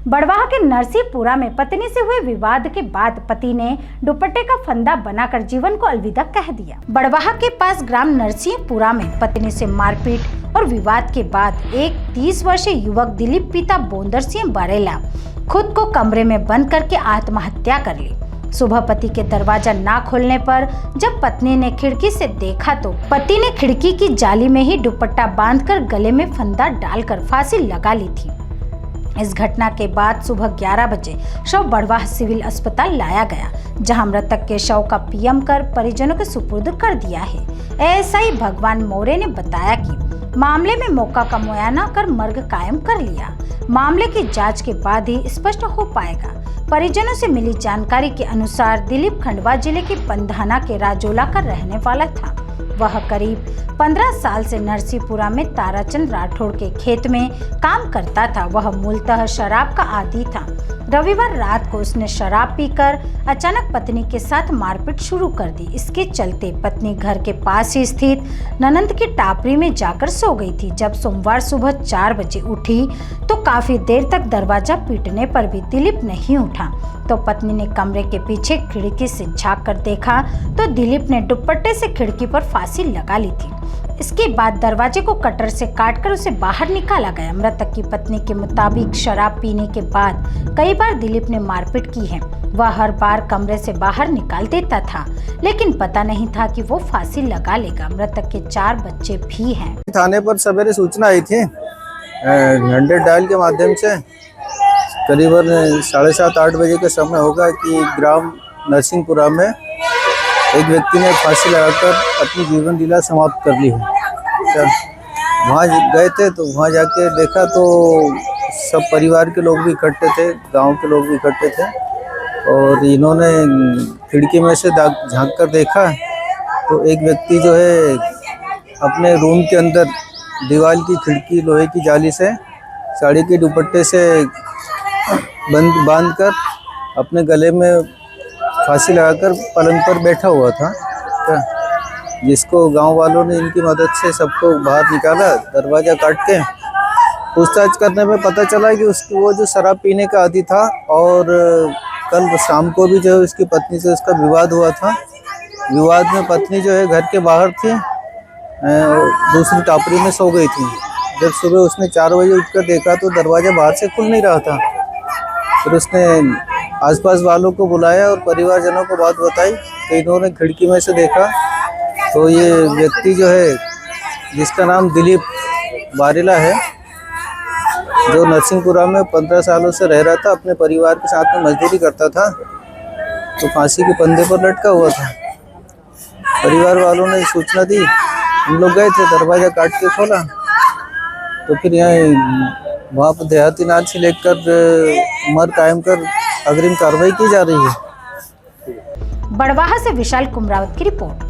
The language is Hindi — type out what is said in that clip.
बड़वाह के नरसिंहपुरा में पत्नी से हुए विवाद के बाद पति ने दुपट्टे का फंदा बनाकर जीवन को अलविदा कह दिया। बड़वाह के पास ग्राम नरसिंहपुरा में पत्नी से मारपीट और विवाद के बाद एक 30 वर्षीय युवक दिलीप पिता बोंदर सिंह बरेला खुद को कमरे में बंद करके आत्महत्या कर ली। सुबह पति के दरवाजा ना खोलने पर जब पत्नी ने खिड़की से देखा तो पति ने खिड़की की जाली में ही दुपट्टा बांधकर गले में फंदा डालकर फांसी लगा ली थी। इस घटना के बाद सुबह 11 बजे शव बड़वाह सिविल अस्पताल लाया गया, जहां मृतक के शव का पीएम कर परिजनों के सुपुर्द कर दिया है। एएसआई भगवान मौर्य ने बताया कि मामले में मौका का मुआयना कर मर्ग कायम कर लिया। मामले की जांच के बाद ही स्पष्ट हो पाएगा। परिजनों से मिली जानकारी के अनुसार दिलीप खंडवा जिले के पंधाना के राजोला का रहने वाला था। वह करीब 15 साल से नरसिंहपुरा में ताराचंद राठौड़ के खेत में काम करता था। वह मूलतः शराब का आदी था। रविवार रात को उसने शराब पीकर अचानक पत्नी के साथ मारपीट शुरू कर दी। इसके चलते पत्नी घर के पास ही स्थित ननंद की टापरी में जाकर सो गई थी। जब सोमवार सुबह 4 बजे उठी तो काफी देर तक दरवाजा पीटने पर भी दिलीप नहीं उठा। तो पत्नी ने कमरे के पीछे खिड़की से झांक कर देखा तो दिलीप ने दुपट्टे से खिड़की पर फांसी लगा ली थी। इसके बाद दरवाजे को कटर से काटकर उसे बाहर निकाला गया। मृतक की पत्नी के मुताबिक शराब पीने के बाद कई बार दिलीप ने मारपीट की है। वह हर बार कमरे से बाहर निकाल देता था, लेकिन पता नहीं था कि वो फांसी लगा लेगा। मृतक के 4 बच्चे भी हैं। थाने पर सवेरे सूचना आई थी 100 डायल के माध्यम से। करीबन 7:30-8 बजे का समय होगा कि ग्राम नरसिंहपुरा में एक व्यक्ति ने फांसी लगाकर अपनी जीवन लीला समाप्त कर ली है। वहाँ गए थे तो वहाँ जाके देखा तो सब परिवार के लोग भी इकट्ठे थे, गांव के लोग भी इकट्ठे थे और इन्होंने खिड़की में से झांक कर देखा तो एक व्यक्ति जो है अपने रूम के अंदर दीवार की खिड़की लोहे की जाली से साड़ी के दुपट्टे से बांध कर अपने गले में फांसी लगाकर पलंग पर बैठा हुआ था, जिसको गांव वालों ने इनकी मदद से सबको बाहर निकाला। दरवाज़ा काट के पूछताछ करने में पता चला कि वो जो शराब पीने का आदी था और कल शाम को भी जो है उसकी पत्नी से उसका विवाद हुआ था। विवाद में पत्नी जो है घर के बाहर थी, दूसरी टापरी में सो गई थी। जब सुबह उसने 4 बजे उठकर देखा तो दरवाज़ा बाहर से खुल नहीं रहा था। फिर उसने आसपास वालों को बुलाया और परिवारजनों को बात बताई तो इन्होंने खिड़की में से देखा तो ये व्यक्ति जो है जिसका नाम दिलीप बरेला है, जो नरसिंहपुरा में 15 सालों से रह रहा था, अपने परिवार के साथ में मजदूरी करता था, तो फांसी के फंदे पर लटका हुआ था। परिवार वालों ने सूचना दी, हम लोग गए थे, दरवाज़ा काट के खोला तो फिर यहाँ वहाँ पर देहाती नाल से लेकर उम्र कायम कर अग्रिम कार्रवाई की जा रही है। बड़वाह से विशाल कुमरावत की रिपोर्ट।